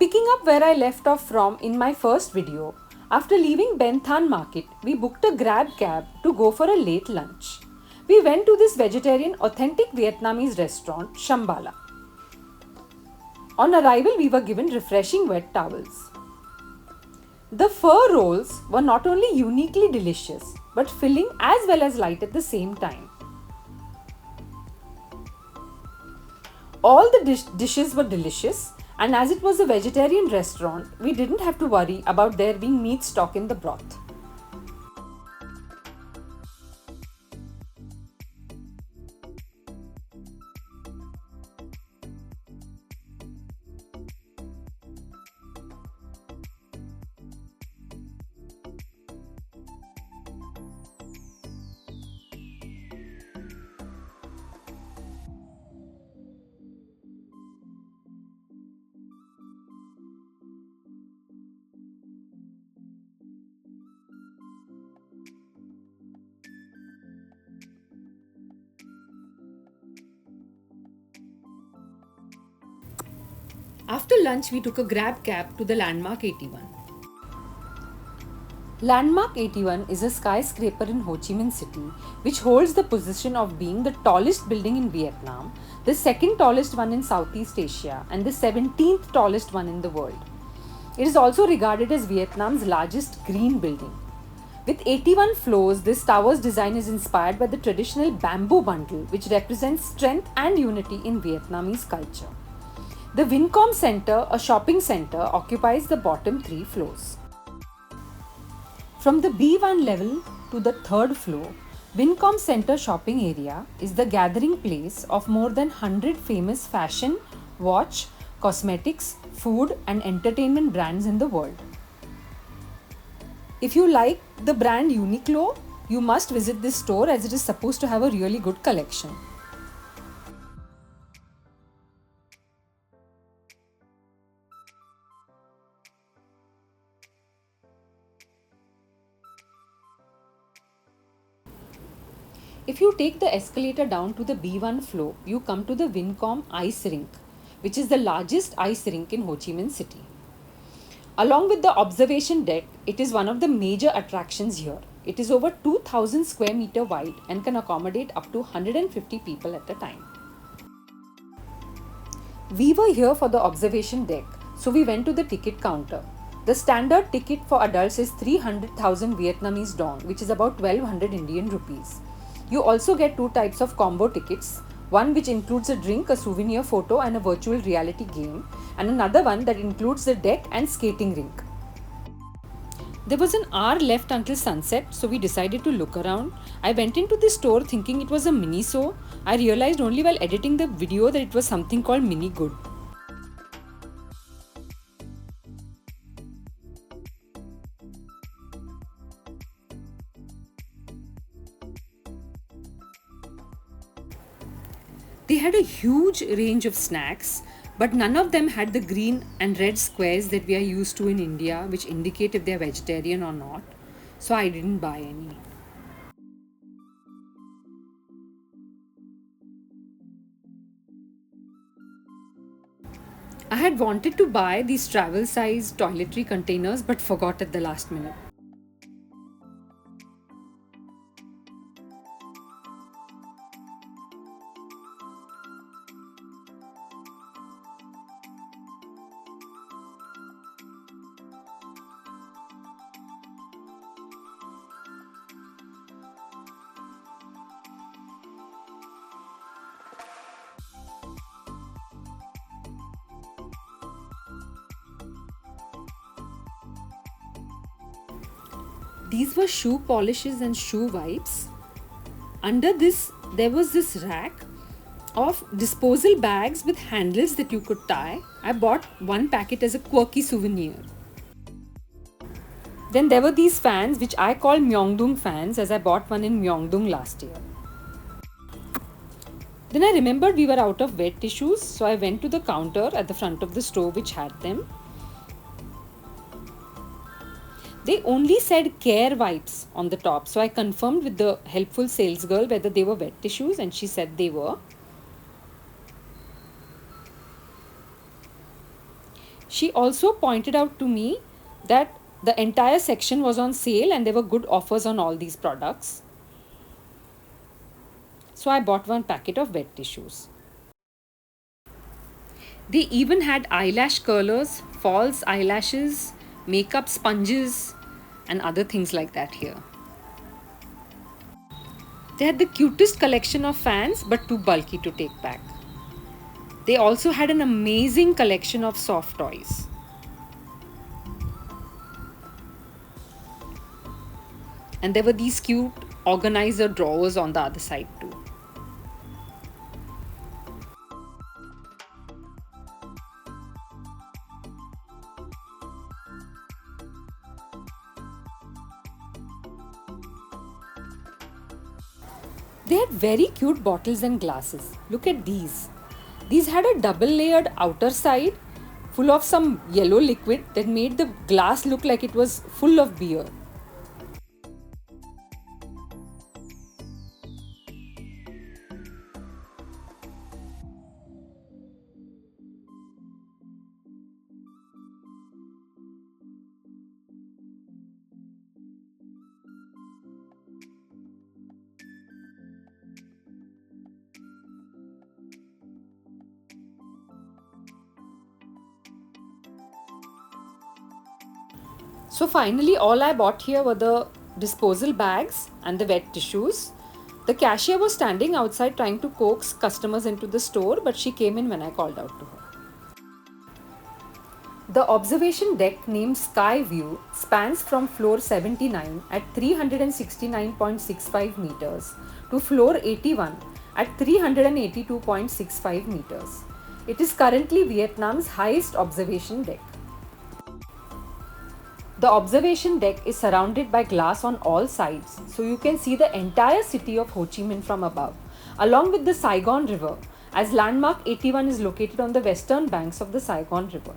Picking up where I left off from in my first video, after leaving Ben Than Market, we booked a grab cab to go for a late lunch. We went to this vegetarian authentic Vietnamese restaurant, Shambhala. On arrival, we were given refreshing wet towels. The pho rolls were not only uniquely delicious, but filling as well as light at the same time. All the dishes were delicious, and as it was a vegetarian restaurant, we didn't have to worry about there being meat stock in the broth. After lunch, we took a grab cab to the Landmark 81. Landmark 81 is a skyscraper in Ho Chi Minh City which holds the position of being the tallest building in Vietnam, the second tallest one in Southeast Asia, and the 17th tallest one in the world. It is also regarded as Vietnam's largest green building. With 81 floors, this tower's design is inspired by the traditional bamboo bundle, which represents strength and unity in Vietnamese culture. The Vincom Center, a shopping center, occupies the bottom 3 floors. From the B1 level to the 3rd floor, Vincom Center shopping area is the gathering place of more than 100 famous fashion, watch, cosmetics, food and entertainment brands in the world. If you like the brand Uniqlo, you must visit this store as it is supposed to have a really good collection. If you take the escalator down to the B1 floor, you come to the Vincom Ice Rink, which is the largest ice rink in Ho Chi Minh City. Along with the observation deck, it is one of the major attractions here. It is over 2000 square meter wide and can accommodate up to 150 people at a time. We were here for the observation deck, so we went to the ticket counter. The standard ticket for adults is 300,000 Vietnamese dong, which is about 1200 Indian rupees. You also get 2 types of combo tickets, one which includes a drink, a souvenir photo and a virtual reality game, and another one that includes the deck and skating rink. There was an hour left until sunset, so we decided to look around. I went into the store thinking it was a Miniso. I realized only while editing the video that it was something called Mini Good. They had a huge range of snacks, but none of them had the green and red squares that we are used to in India, which indicate if they are vegetarian or not. So I didn't buy any. I had wanted to buy these travel-sized toiletry containers but forgot at the last minute. These were shoe polishes and shoe wipes. Under this, there was this rack of disposal bags with handles that you could tie. I bought one packet as a quirky souvenir. Then there were these fans which I call Myeongdong fans as I bought one in Myeongdong last year. Then I remembered we were out of wet tissues, so I went to the counter at the front of the store which had them. They only said care wipes on the top, so I confirmed with the helpful sales girl whether they were wet tissues and she said they were. She also pointed out to me that the entire section was on sale and there were good offers on all these products. So I bought one packet of wet tissues. They even had eyelash curlers, false eyelashes, makeup sponges, and other things like that here. They had the cutest collection of fans, but too bulky to take back. They also had an amazing collection of soft toys. And there were these cute organizer drawers on the other side too. They had very cute bottles and glasses. Look at these. These had a double layered outer side full of some yellow liquid that made the glass look like it was full of beer. So finally, all I bought here were the disposal bags and the wet tissues. The cashier was standing outside trying to coax customers into the store, but she came in when I called out to her. The observation deck named Sky View spans from floor 79 at 369.65 meters to floor 81 at 382.65 meters. It is currently Vietnam's highest observation deck. The observation deck is surrounded by glass on all sides, so you can see the entire city of Ho Chi Minh from above, along with the Saigon River, as landmark 81 is located on the western banks of the Saigon River.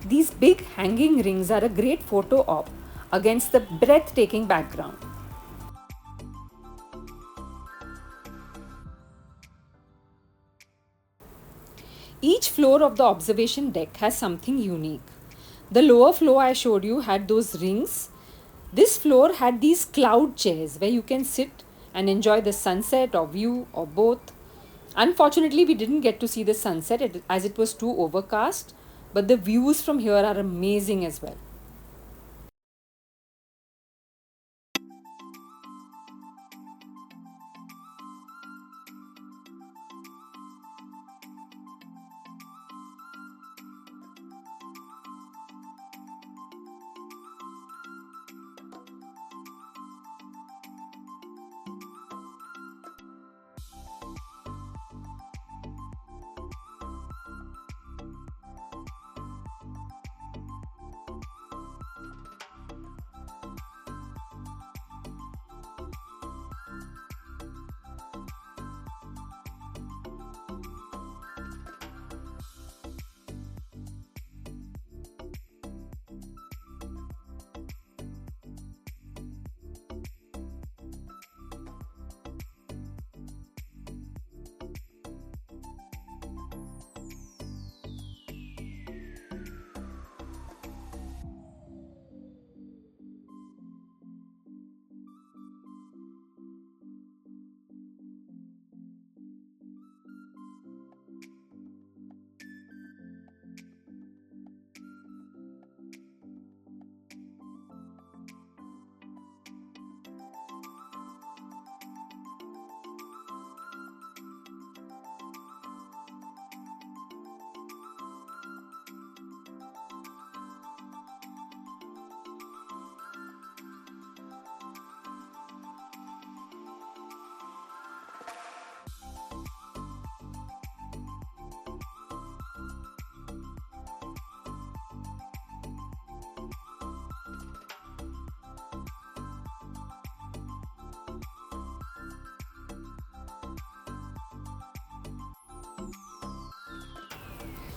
These big hanging rings are a great photo op against the breathtaking background. Each floor of the observation deck has something unique. The lower floor I showed you had those rings. This floor had these cloud chairs where you can sit and enjoy the sunset or view or both. Unfortunately, we didn't get to see the sunset as it was too overcast, but the views from here are amazing as well.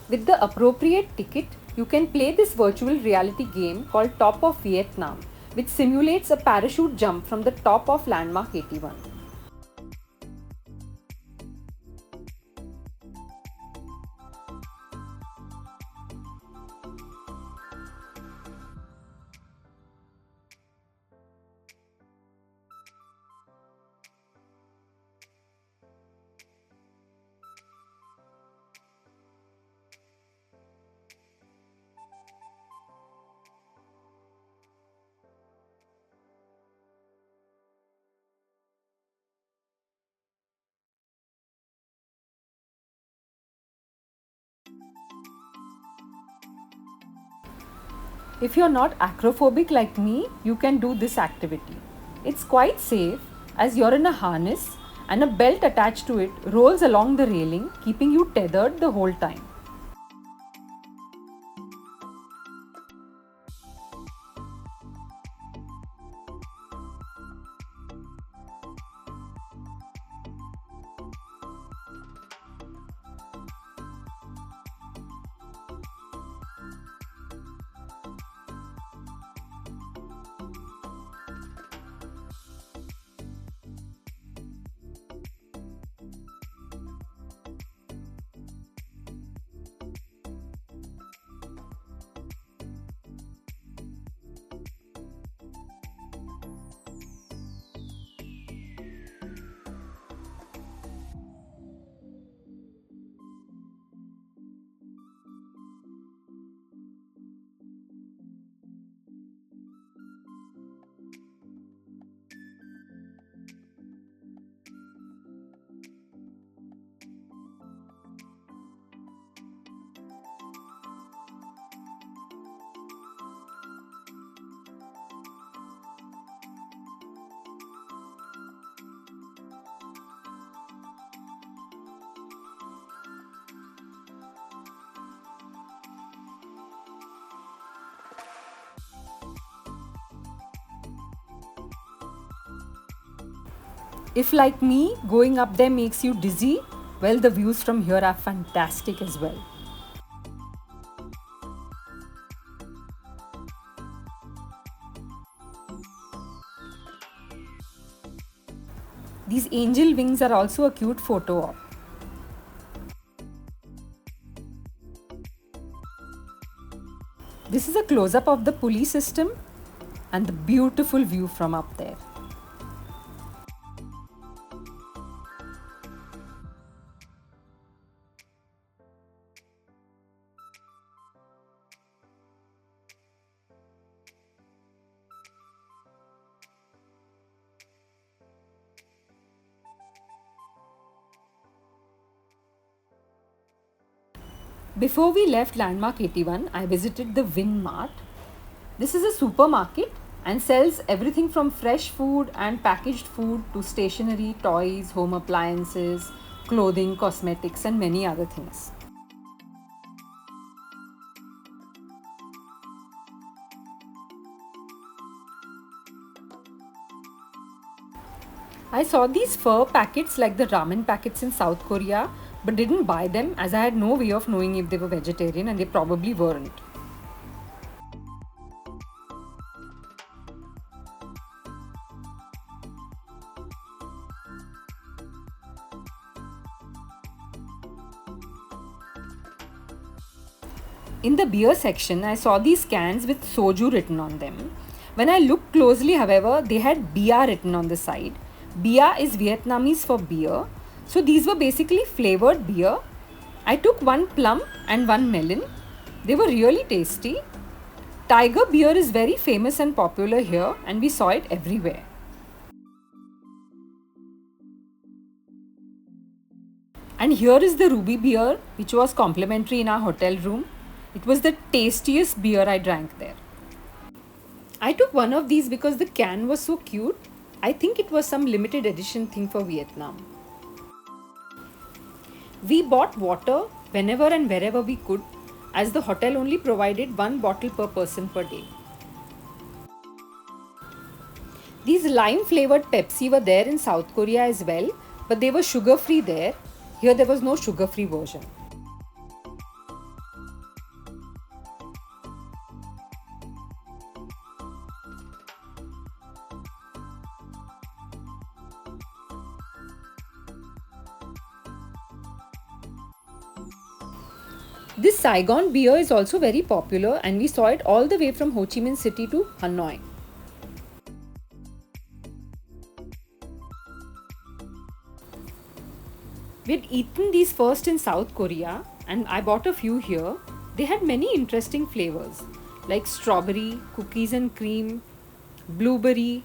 With the appropriate ticket, you can play this virtual reality game called Top of Vietnam, which simulates a parachute jump from the top of landmark 81. If you're not acrophobic like me, you can do this activity. It's quite safe as you're in a harness and a belt attached to it rolls along the railing, keeping you tethered the whole time. If, like me, going up there makes you dizzy, well, the views from here are fantastic as well. These angel wings are also a cute photo op. This is a close-up of the pulley system and the beautiful view from up there. Before we left Landmark 81, I visited the Winmart. This is a supermarket and sells everything from fresh food and packaged food to stationery, toys, home appliances, clothing, cosmetics, and many other things. I saw these fur packets like the ramen packets in South Korea, but didn't buy them as I had no way of knowing if they were vegetarian, and they probably weren't. In the beer section, I saw these cans with soju written on them. When I looked closely, however, they had bia written on the side. Bia is Vietnamese for beer. So these were basically flavored beer. I took one plum and one melon. They were really tasty. Tiger beer is very famous and popular here, and we saw it everywhere. And here is the ruby beer, which was complimentary in our hotel room. It was the tastiest beer I drank there. I took one of these because the can was so cute. I think it was some limited edition thing for Vietnam. We bought water whenever and wherever we could, as the hotel only provided one bottle per person per day. These lime flavored Pepsi were there in South Korea as well, but they were sugar free there. Here there was no sugar free version. This Saigon beer is also very popular, and we saw it all the way from Ho Chi Minh City to Hanoi. We had eaten these first in South Korea, and I bought a few here. They had many interesting flavors like strawberry, cookies and cream, blueberry,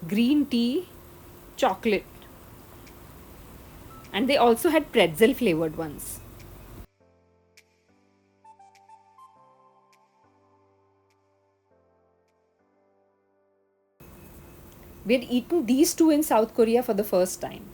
green tea, chocolate. And they also had pretzel flavored ones. We had eaten these two in South Korea for the first time.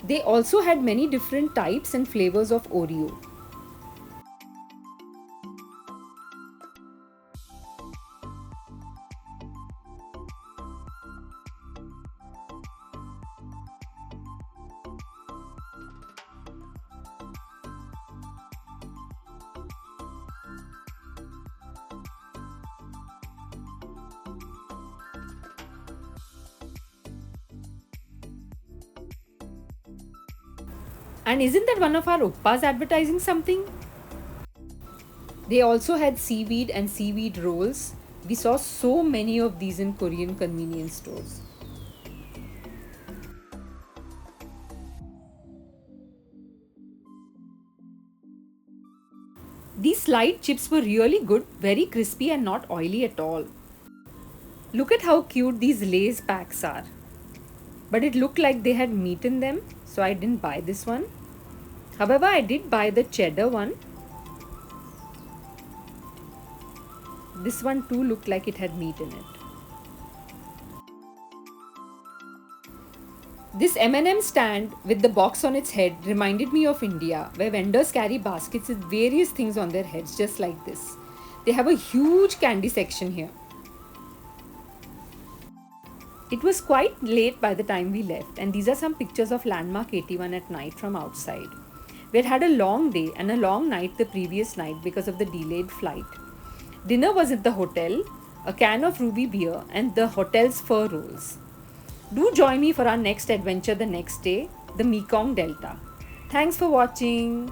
They also had many different types and flavors of Oreo. And isn't that one of our oppas advertising something? They also had seaweed and seaweed rolls. We saw so many of these in Korean convenience stores. These slide chips were really good, very crispy and not oily at all. Look at how cute these Lay's packs are. But it looked like they had meat in them, so I didn't buy this one. However, I did buy the cheddar one. This one too looked like it had meat in it. This M&M stand with the box on its head reminded me of India, where vendors carry baskets with various things on their heads just like this. They have a huge candy section here. It was quite late by the time we left, and these are some pictures of Landmark 81 at night from outside. We had had a long day and a long night the previous night because of the delayed flight. Dinner was at the hotel, a can of ruby beer, and the hotel's pho rolls. Do join me for our next adventure the next day, the Mekong Delta. Thanks for watching.